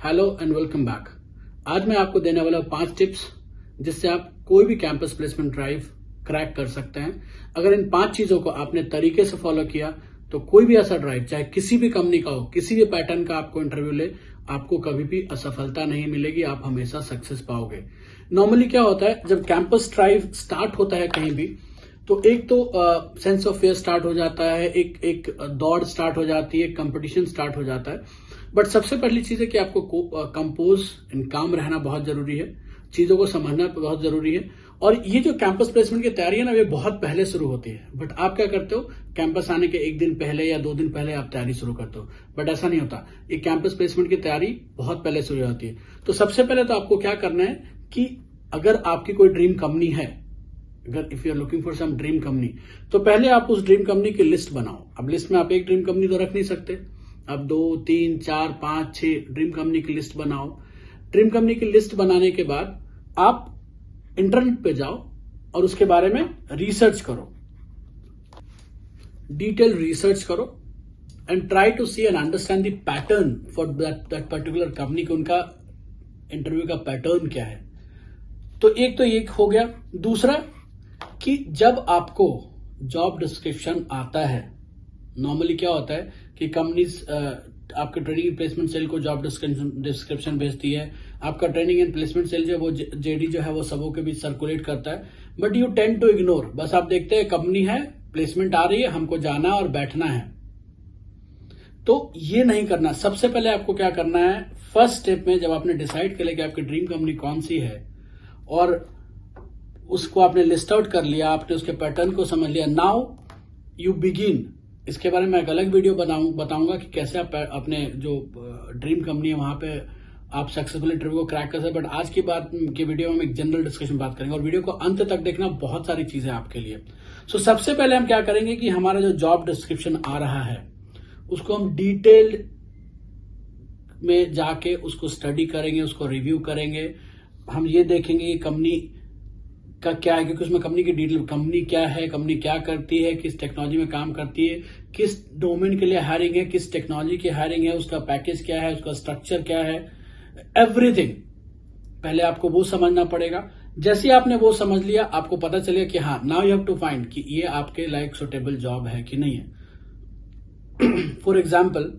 Hello and welcome back. आज मैं आपको देने वाला 5 टिप्स जिससे आप कोई भी कैंपस प्लेसमेंट ड्राइव क्रैक कर सकते हैं। अगर इन 5 चीजों को आपने तरीके से फॉलो किया तो कोई भी ऐसा ड्राइव, चाहे किसी भी कंपनी का हो, किसी भी पैटर्न का आपको इंटरव्यू ले, आपको कभी भी असफलता नहीं मिलेगी, आप हमेशा सक्सेस पाओगे। नॉर्मली क्या होता है, जब कैंपस ड्राइव स्टार्ट होता है कहीं भी, तो एक तो सेंस ऑफ फेयर स्टार्ट हो जाता है, एक दौड़ स्टार्ट हो जाती है, कंपटीशन स्टार्ट हो जाता है। बट सबसे पहली चीज है कि आपको कंपोज एंड काम रहना बहुत जरूरी है, चीजों को समझना बहुत जरूरी है। और ये जो कैंपस प्लेसमेंट की तैयारी है ना, ये बहुत पहले शुरू होती है। बट आप क्या करते हो, कैंपस आने के 1 दिन पहले या 2 दिन पहले आप तैयारी शुरू करते हो। बट ऐसा नहीं होता, ये कैंपस प्लेसमेंट की तैयारी बहुत पहले शुरू होती है। तो सबसे पहले तो आपको क्या करना है कि अगर आपकी कोई ड्रीम कंपनी है, अगर if you are looking for some dream company, तो पहले आप उस ड्रीम कंपनी की लिस्ट बनाओ। अब लिस्ट में आप एक ड्रीम कंपनी तो रख नहीं सकते, अब 2, 3, 4, 5, 6 ड्रीम कंपनी की लिस्ट बनाओ। ड्रीम कंपनी की लिस्ट बनाने के बाद आप इंटरनेट पे जाओ और उसके बारे में रिसर्च करो, डिटेल रिसर्च करो and try to see and understand the pattern for that particular company को, उनका इंटरव्यू का पैटर्न क्या है। तो एक हो गया। दूसरा कि जब आपको जॉब डिस्क्रिप्शन आता है, नॉर्मली क्या होता है कि कंपनीज आपके ट्रेनिंग एंड प्लेसमेंट सेल को जॉब डिस्क्रिप्शन भेजती है, आपका ट्रेनिंग एंड प्लेसमेंट सेल जो वो जेडी जो है वो सबों के बीच सर्कुलेट करता है। But you tend to ignore, बस आप देखते हैं कंपनी है, प्लेसमेंट आ रही है, हमको जाना और बैठना है। तो ये नहीं करना। सबसे पहले आपको क्या करना है, फर्स्ट स्टेप में जब आपने डिसाइड कर लिया कि आपकी ड्रीम कंपनी कौन सी है और उसको आपने लिस्ट आउट कर लिया, आपने उसके पैटर्न को समझ लिया, नाउ यू बिगिन। इसके बारे में एक अलग वीडियो बताऊंगा कि कैसे आप अपने जो ड्रीम कंपनी है वहां पे आप सक्सेसफुल इंटरव्यू को क्रैक कर सकते हैं। बट आज की बात की वीडियो में हम एक जनरल डिस्कशन बात करेंगे और वीडियो को अंत तक देखना, बहुत सारी चीजें आपके लिए। सो सबसे पहले हम क्या करेंगे कि हमारा जो जॉब डिस्क्रिप्शन आ रहा है उसको हम डिटेल्ड में जाके उसको स्टडी करेंगे, उसको रिव्यू करेंगे। हम ये देखेंगे कि कंपनी का क्या है, क्योंकि उसमें कंपनी की डिटेल, कंपनी क्या है, कंपनी क्या करती है, किस टेक्नोलॉजी में काम करती है, किस डोमेन के लिए हायरिंग है, किस टेक्नोलॉजी की हायरिंग है, उसका पैकेज क्या है, उसका स्ट्रक्चर क्या है, एवरीथिंग पहले आपको वो समझना पड़ेगा। जैसे आपने वो समझ लिया, आपको पता चलेगा कि हाँ, now you have to find कि ये आपके लाइक सुटेबल जॉब है कि नहीं है। फॉर एग्जाम्पल,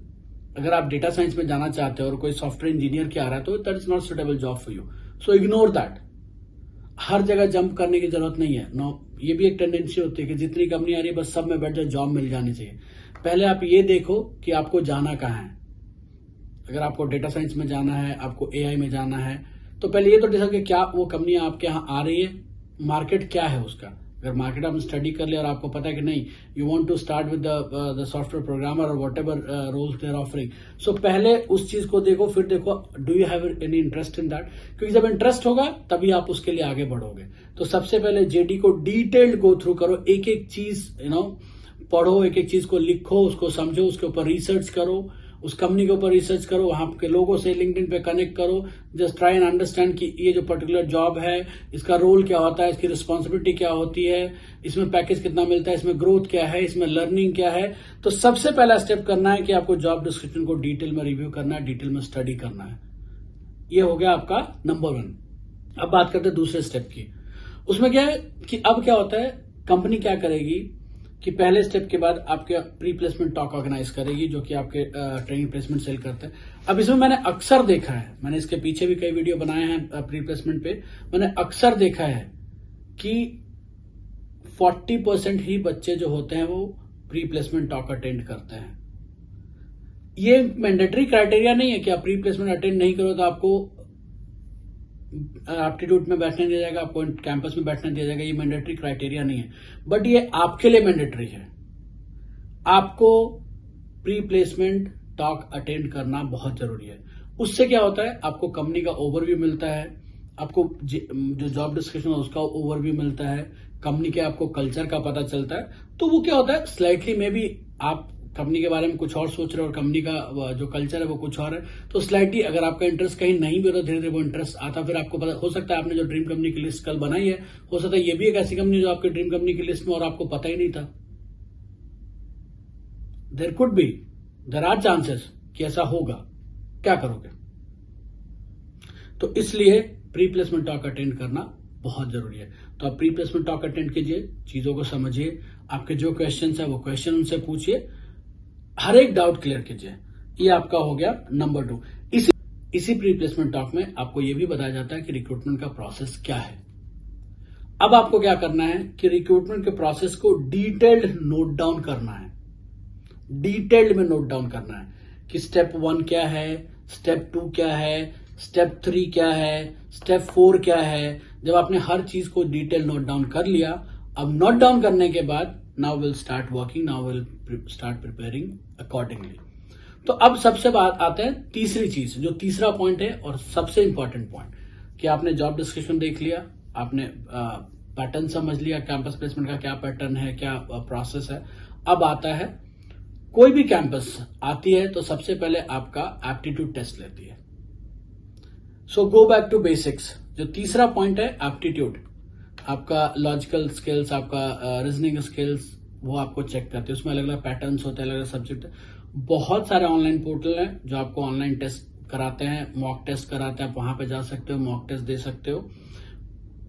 अगर आप डेटा साइंस में जाना चाहते हो और कोई सॉफ्टवेयर इंजीनियर क्या आ रहा है, तो that is not suitable job for you, so ignore that. हर जगह जंप करने की जरूरत नहीं है। नो, ये भी एक टेंडेंसी होती है कि जितनी कंपनी आ रही है बस सब में बैठ जाए, जॉब मिल जानी चाहिए। पहले आप ये देखो कि आपको जाना कहाँ है। अगर आपको डेटा साइंस में जाना है, आपको एआई में जाना है, तो पहले ये तो डिसाइड कि क्या वो कंपनी आपके यहाँ आ रही है, मार्केट क्या है उसका। अगर मार्केट आपने स्टडी कर लिया और आपको पता है कि नहीं, you want to start with the software programmer और whatever roles they are offering, so पहले उस चीज को देखो, फिर देखो do you have any interest in that, क्योंकि जब इंटरेस्ट होगा तभी आप उसके लिए आगे बढ़ोगे। तो सबसे पहले जेडी को डिटेल्ड गो थ्रू करो, एक एक चीज पढ़ो, एक एक चीज को लिखो, उसको समझो, उसके ऊपर रिसर्च करो, उस कंपनी के ऊपर रिसर्च करो, वहां के लोगों से लिंक्डइन पे कनेक्ट करो। जस्ट ट्राई एंड अंडरस्टैंड कि ये जो पर्टिकुलर जॉब है, इसका रोल क्या होता है, इसकी रिस्पॉन्सिबिलिटी क्या होती है, इसमें पैकेज कितना मिलता है, इसमें ग्रोथ क्या है, इसमें लर्निंग क्या है। तो सबसे पहला स्टेप करना है कि आपको जॉब डिस्क्रिप्शन को डिटेल में रिव्यू करना है, डिटेल में स्टडी करना है। ये हो गया आपका नंबर 1। अब बात करते हैं दूसरे स्टेप की। उसमें क्या है कि अब क्या होता है, कंपनी क्या करेगी कि पहले स्टेप के बाद आपके प्री प्लेसमेंट टॉक ऑर्गेनाइज करेगी, जो कि आपके ट्रेनिंग प्लेसमेंट सेल करते हैं। अब इसमें मैंने अक्सर देखा है, मैंने इसके पीछे भी कई वीडियो बनाए हैं प्री प्लेसमेंट पे, मैंने अक्सर देखा है कि 40% ही बच्चे जो होते हैं वो प्री प्लेसमेंट टॉक अटेंड करते हैं। ये मैंडेटरी क्राइटेरिया नहीं है कि आप प्री प्लेसमेंट अटेंड नहीं करो तो आपको एप्टीट्यूड में बैठने दिया जाएगा, आपको कैंपस में बैठने दिया जाएगा। ये मैंडेटरी क्राइटेरिया नहीं है, बट ये आपके लिए मैंडेटरी है। आपको प्री प्लेसमेंट टॉक अटेंड करना बहुत जरूरी है। उससे क्या होता है, आपको कंपनी का ओवरव्यू मिलता है, आपको जो जॉब डिस्क्रिप्शन है उसका ओवरव्यू मिलता है, कंपनी के आपको कल्चर का पता चलता है। तो वो क्या होता है, स्लाइटली मे बी आप कंपनी के बारे में कुछ और सोच रहे हो और कंपनी का जो कल्चर है वो कुछ और है, तो स्लाइटली अगर आपका इंटरेस्ट कहीं नहीं भी होता, धीरे धीरे वो इंटरेस्ट आता, फिर आपको पता हो सकता है आपने जो ड्रीम कंपनी की लिस्ट कल बनाई है, हो सकता है ये भी एक ऐसी कंपनी जो आपकी ड्रीम कंपनी की लिस्ट में और आपको पता ही नहीं था। There could be, there are chances कि ऐसा होगा। क्या करोगे? तो इसलिए प्री प्लेसमेंट टॉक अटेंड करना बहुत जरूरी है। तो आप प्री प्लेसमेंट टॉक अटेंड कीजिए, चीजों को समझिए, आपके जो क्वेश्चन है वो क्वेश्चन उनसे पूछिए, हर एक डाउट क्लियर कीजिए। ये आपका हो गया नंबर 2। इसी प्री प्लेसमेंट टॉक में आपको यह भी बताया जाता है कि रिक्रूटमेंट का प्रोसेस क्या है। अब आपको क्या करना है कि रिक्रूटमेंट के प्रोसेस को डिटेल्ड नोट डाउन करना है, डिटेल्ड में नोट डाउन करना है कि स्टेप 1 क्या है, स्टेप 2 क्या है, स्टेप 3 क्या है, स्टेप 4 क्या है। जब आपने हर चीज को डिटेल नोट डाउन कर लिया, अब नोट डाउन करने के बाद now will start working, now will start preparing accordingly. तो अब सबसे बात आते हैं तीसरी चीज, जो तीसरा पॉइंट है और सबसे इंपॉर्टेंट पॉइंट, कि आपने जॉब डिस्क्रिप्शन देख लिया, आपने पैटर्न समझ लिया, कैंपस प्लेसमेंट का क्या पैटर्न है, क्या प्रोसेस है। अब आता है, कोई भी कैंपस आती है तो सबसे पहले आपका एप्टीट्यूड टेस्ट लेती है। सो गो बैक टू बेसिक्स। जो तीसरा पॉइंट है एप्टीट्यूड, आपका लॉजिकल स्किल्स, आपका रीजनिंग स्किल्स, वो आपको चेक करते हैं। उसमें अलग अलग पैटर्न्स होते हैं, अलग अलग सब्जेक्ट है। बहुत सारे ऑनलाइन पोर्टल हैं जो आपको ऑनलाइन टेस्ट कराते हैं, मॉक टेस्ट कराते हैं, आप वहां पे जा सकते हो, मॉक टेस्ट दे सकते हो।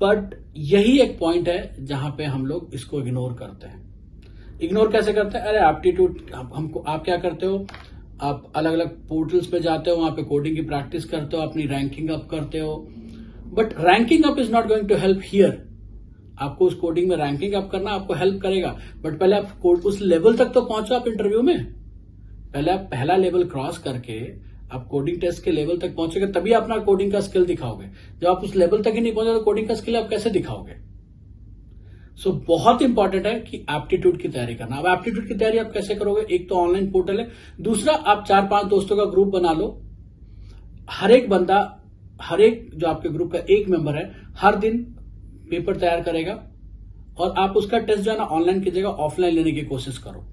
बट यही एक पॉइंट है जहां पे हम लोग इसको इग्नोर करते हैं। इग्नोर कैसे करते हैं? अरे एप्टीट्यूड, हमको आप क्या करते हो, आप अलग अलग पोर्टल्स पे जाते हो, वहां पे कोडिंग की प्रैक्टिस करते हो, अपनी रैंकिंग अप करते हो। But ranking up is not going to help here. आपको उस कोडिंग में रैंकिंग अप करना आपको हेल्प करेगा, बट पहले आप उस लेवल तक तो पहुंचो आप इंटरव्यू में। पहले आप पहला लेवल क्रॉस करके आप कोडिंग टेस्ट के लेवल तक पहुंचोगे, तभी अपना कोडिंग का स्किल दिखाओगे। जब आप उस लेवल तक ही नहीं पहुंचे तो कोडिंग का स्किल आप कैसे दिखाओगे? सो बहुत इंपॉर्टेंट है कि एप्टीट्यूड की तैयारी करना। अब एप्टीट्यूड की तैयारी आप कैसे करोगे? एक तो ऑनलाइन पोर्टल है, दूसरा आप 4-5 दोस्तों का ग्रुप बना लो। हर एक बंदा, हर एक जो आपके ग्रुप का एक मेंबर है, हर दिन पेपर तैयार करेगा और आप उसका टेस्ट जो है ना ऑनलाइन कीजिएगा, ऑफलाइन लेने की कोशिश करो।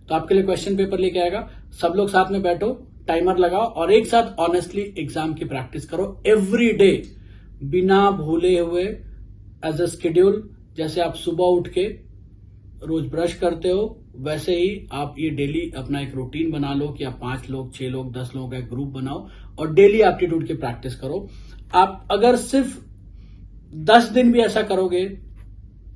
तो आपके लिए क्वेश्चन पेपर लेके आएगा, सब लोग साथ में बैठो, टाइमर लगाओ और एक साथ ऑनेस्टली एग्जाम की प्रैक्टिस करो एवरी डे, बिना भूले हुए, एज अ शेड्यूल। जैसे आप सुबह उठ के रोज ब्रश करते हो, वैसे ही आप ये डेली अपना एक रूटीन बना लो कि आप 5 लोग, 6 लोग, 10 लोगों का एक ग्रुप बनाओ और डेली एप्टीट्यूड की प्रैक्टिस करो। आप अगर सिर्फ 10 दिन भी ऐसा करोगे,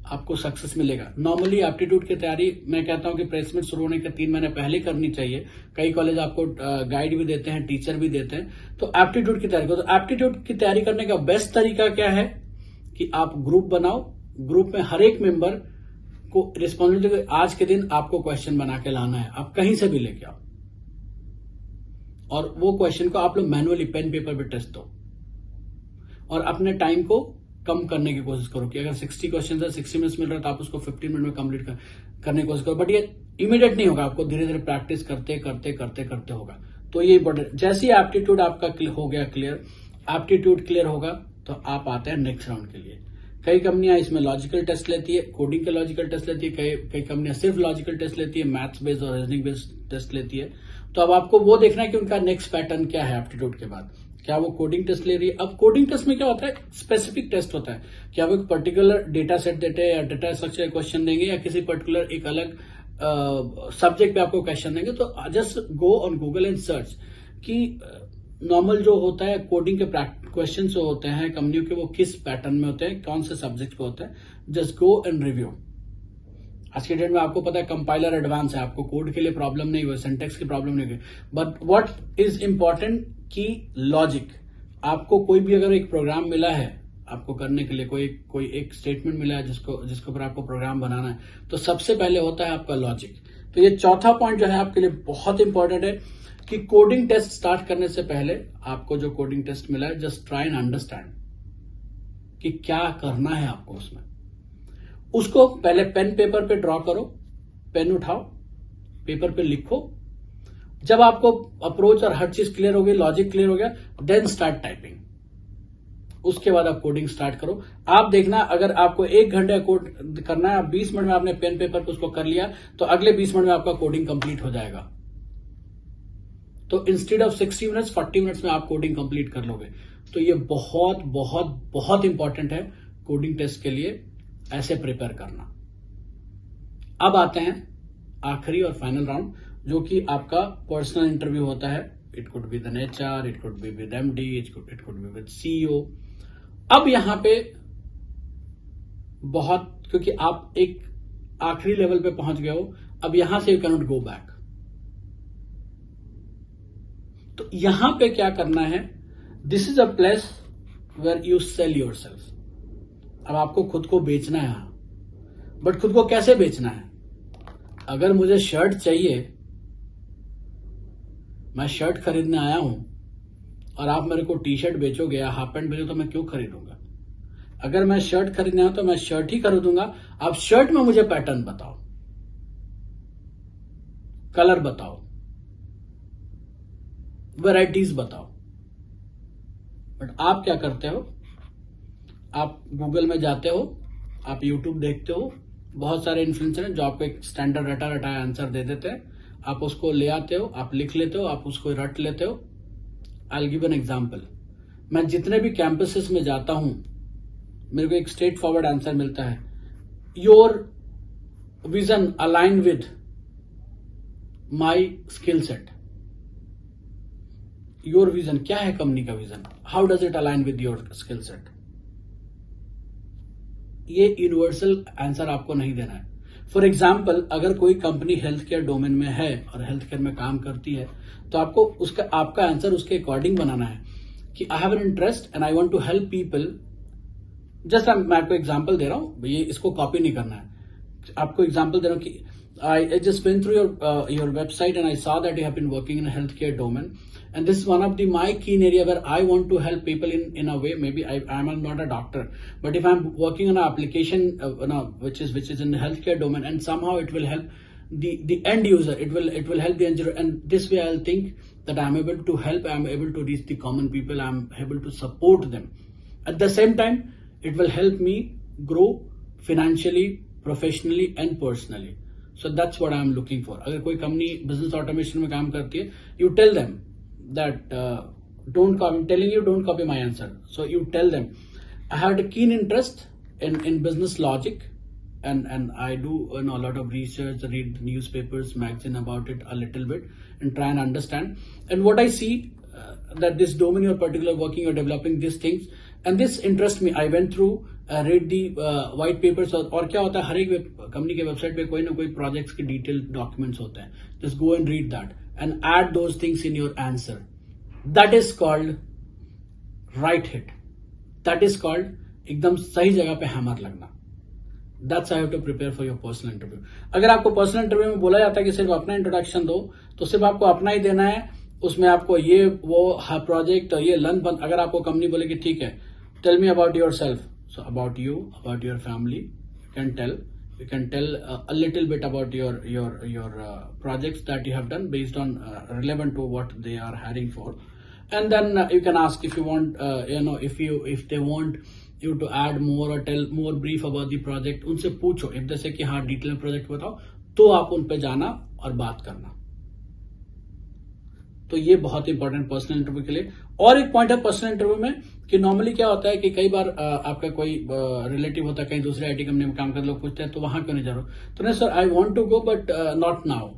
आपको सक्सेस मिलेगा। नॉर्मली एप्टीट्यूड की तैयारी मैं कहता हूं कि प्लेसमेंट शुरू होने के 3 महीने पहले करनी चाहिए। कई कॉलेज आपको गाइड भी देते हैं, टीचर भी देते हैं। तो एप्टीट्यूड की तैयारी करो। तो एप्टीट्यूड की तैयारी करने का बेस्ट तरीका क्या है कि आप ग्रुप बनाओ, ग्रुप में हर एक मेंबर को रिस्पॉन्सिबिलिटी, आज के दिन आपको क्वेश्चन बना के लाना है, आप कहीं से भी लेके आओ और वो क्वेश्चन को आप लोग मैनुअली पेन पेपर पे टेस्ट दो और अपने टाइम को कम करने की कोशिश करो कि अगर 60 क्वेश्चन है, 60 मिनट्स मिल रहा है तो आप उसको 15 मिनट में कंप्लीट करने की कोशिश करो। बट ये इमीडिएट नहीं होगा, आपको धीरे धीरे प्रैक्टिस करते करते करते करते होगा। तो ये इंपॉर्टेंट। जैसे ही एप्टीट्यूड आपका हो गया क्लियर, एप्टीट्यूड क्लियर होगा तो आप आते हैं नेक्स्ट राउंड के लिए। कई कंपनियां इसमें लॉजिकल टेस्ट लेती है, कोडिंग के लॉजिकल टेस्ट लेती है, कई कंपनियां सिर्फ लॉजिकल टेस्ट लेती है, मैथ्स बेस्ड और रीजनिंग बेस्ड टेस्ट लेती है। तो अब आपको वो देखना है कि उनका नेक्स्ट पैटर्न क्या है एप्टीट्यूड के बाद। क्या वो कोडिंग टेस्ट ले रही है? अब कोडिंग टेस्ट में क्या होता है, स्पेसिफिक टेस्ट होता है। क्या वो एक पर्टिकुलर डेटा सेट देते हैं या डेटा स्ट्रक्चर क्वेश्चन देंगे या किसी पर्टिकुलर एक अलग सब्जेक्ट पे आपको क्वेश्चन देंगे। तो just go on Google and search कि नॉर्मल जो होता है कोडिंग के क्वेश्चन जो होते हैं कंपनियों के, वो किस पैटर्न में होते हैं, कौन से सब्जेक्ट पे होते हैं। Just go and review. आज के डेट में आपको पता है कंपाइलर एडवांस है, आपको कोड के लिए प्रॉब्लम नहीं हुई, सिंटेक्स की प्रॉब्लम नहीं हुई। बट व्हाट इज इंपॉर्टेंट कि लॉजिक, आपको कोई भी अगर एक प्रोग्राम मिला है आपको करने के लिए, कोई एक स्टेटमेंट मिला है जिसके ऊपर आपको प्रोग्राम बनाना है, तो सबसे पहले होता है आपका लॉजिक। तो ये चौथा पॉइंट जो है आपके लिए बहुत इंपॉर्टेंट है कि कोडिंग टेस्ट स्टार्ट करने से पहले आपको जो कोडिंग टेस्ट मिला है, जस्ट ट्राई एंड अंडरस्टैंड कि क्या करना है आपको उसमें। उसको पहले पेन पेपर पे ड्रॉ करो, पेन उठाओ, पेपर पे लिखो। जब आपको अप्रोच और हर चीज क्लियर हो गई, लॉजिक क्लियर हो गया, देन स्टार्ट टाइपिंग। उसके बाद आप कोडिंग स्टार्ट करो। आप देखना, अगर आपको 1 घंटे कोड करना है, आप 20 मिनट में आपने पेन पेपर पे उसको कर लिया, तो अगले 20 मिनट में आपका कोडिंग कंप्लीट हो जाएगा। तो इंस्टेड ऑफ 60 मिनट्स 40 मिनट्स में आप कोडिंग कंप्लीट कर लोगे। तो ये बहुत बहुत बहुत इंपॉर्टेंट है कोडिंग टेस्ट के लिए, ऐसे प्रिपेयर करना। अब आते हैं आखिरी और फाइनल राउंड, जो कि आपका पर्सनल इंटरव्यू होता है it could be with an HR, it could be with MD, it could be with CEO. अब यहां पे बहुत, क्योंकि आप एक आखिरी लेवल पे पहुंच गए हो, अब यहां से you can not go back. तो यहां पे क्या करना है, this is a place where you sell yourself. अब आपको खुद को बेचना है, बट खुद को कैसे बेचना है? अगर मुझे शर्ट चाहिए, मैं शर्ट खरीदने आया हूं और आप मेरे को टी शर्ट बेचोगे या हाफ पैंट बेचो तो मैं क्यों खरीदूंगा? अगर मैं शर्ट खरीदने आया तो मैं शर्ट ही खरीदूंगा। आप शर्ट में मुझे पैटर्न बताओ, कलर बताओ, वैरायटीज बताओ। बट आप क्या करते हो, आप गूगल में जाते हो, आप यूट्यूब देखते हो, बहुत सारे इन्फ्लुएंसर हैं जो आपको एक स्टैंडर्ड रटा रटाया आंसर दे देते हैं, आप उसको ले आते हो, आप लिख लेते हो, आप उसको रट लेते हो। I will give an example. मैं जितने भी कैंपसेस में जाता हूं, मेरे को एक स्ट्रेट फॉरवर्ड आंसर मिलता है, your vision align with my skill set. Your vision क्या है? कंपनी का vision, how does it align with your skill set? ये यूनिवर्सल आंसर आपको नहीं देना है। फॉर एग्जाम्पल, अगर कोई कंपनी हेल्थ केयर डोमेन में है और हेल्थ केयर में काम करती है, तो आपको उसका आपका आंसर उसके अकॉर्डिंग बनाना है कि I have an interest and I want to help people. Just मैं आपको एग्जाम्पल दे रहा हूं, ये इसको कॉपी नहीं करना है, आपको एग्जाम्पल दे रहा हूं कि I just went through your website and I saw that you have been working in a healthcare domain, and this is one of the my keen area where I want to help people in a way. Maybe I'm not a doctor, but if I'm working on an application which is in the healthcare domain, and somehow it will help the end user, it will help the end user, and this way I'll think that I'm able to help, I'm able to reach the common people, I'm able to support them. At the same time, it will help me grow financially, professionally and personally. So that's what I'm looking for. अगर कोई company business automation में काम करती है, you tell them that don't copy, I'm telling you don't copy my answer. So you tell them I had a keen interest in business logic, and I do a lot of research, read newspapers, magazine about it a little bit, and try and understand. And what I see that this domain you're particular working or developing these things, and this interest me. I went through, read the white papers, और क्या होता है, हर एक company के website पे कोई ना कोई प्रोजेक्ट्स के डिटेल डॉक्यूमेंट्स होते हैं. Just go and read that and add those things in your answer. That is called right hit. That is called एकदम सही जगह पे हैमर लगना. That's how you have to prepare for your personal interview. अगर आपको personal interview में बोला जाता है कि सिर्फ अपना इंट्रोडक्शन दो, तो सिर्फ आपको अपना ही देना है. उसमें आपको ये वो प्रोजेक्ट ये लर्न बंद. अगर आपको कंपनी बोले कि ठीक है, tell me about yourself, so about you, about your family, you can tell a little bit about your projects that you have done based on relevant to what they are hiring for. And then you can ask if you want if they want you to add more or tell more brief about the project. उनसे पूछो, if they say कि हाँ detail में project बताओ, तो आप उन पे जाना और बात करना. तो ये बहुत इंपॉर्टेंट पर्सनल इंटरव्यू के लिए. और एक पॉइंट है पर्सनल इंटरव्यू में कि नॉर्मली क्या होता है कि कई बार आपका कोई रिलेटिव होता है, कहीं दूसरे आईटी कंपनी में काम करते, लोग पूछते हैं तो वहां क्यों नहीं जा रहे हो, तो नहीं sir I want to go but not now.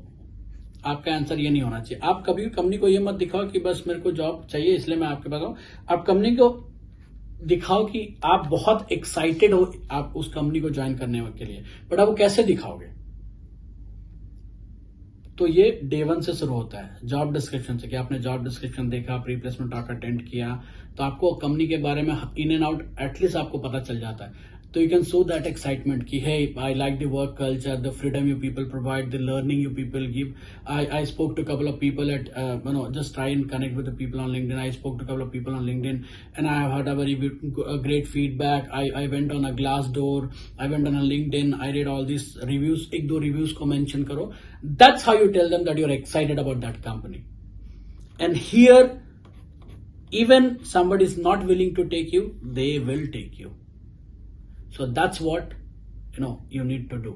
आपका आंसर ये नहीं होना चाहिए. आप कभी भी कंपनी को ये मत दिखाओ कि बस मेरे को जॉब चाहिए इसलिए मैं आपके पास आऊं. आप कंपनी को दिखाओ कि आप बहुत एक्साइटेड हो आप उस कंपनी को ज्वाइन करने के लिए. बट आप वो कैसे दिखाओगे? तो ये डे 1 से शुरू होता है, जॉब डिस्क्रिप्शन से. कि आपने जॉब डिस्क्रिप्शन देखा, प्री प्लेसमेंट टॉक अटेंड किया, तो आपको कंपनी के बारे में इन एंड आउट एटलीस्ट आपको पता चल जाता है. तो you can show that excitement कि hey I like the work culture, the freedom you people provide, the learning you people give. I spoke to a couple of people at just try and connect with the people on LinkedIn. I spoke to a couple of people on LinkedIn and I have heard a very great feedback. I went on a Glassdoor, I went on a LinkedIn, I read all these reviews. एक दो reviews को mention करो. That's how you tell them that you're excited about that company. And here, even somebody is not willing to take you, they will take you. So that's what you need to do.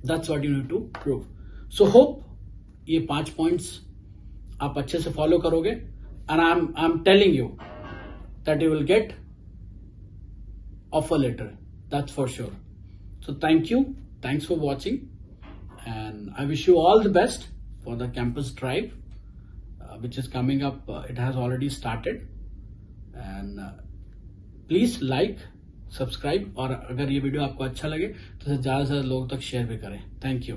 That's what you need to prove. So hope ये 5 points आप अच्छे से follow करोगे. And I'm telling you that you will get offer letter. That's for sure. So thank you. Thanks for watching. And I wish you all the best for the campus drive. which is coming up. It has already started, and please like, subscribe, और अगर ये video आपको अच्छा लगे तो इसे ज़्यादा से ज़्यादा लोगों तक शेयर भी करें. Thank you.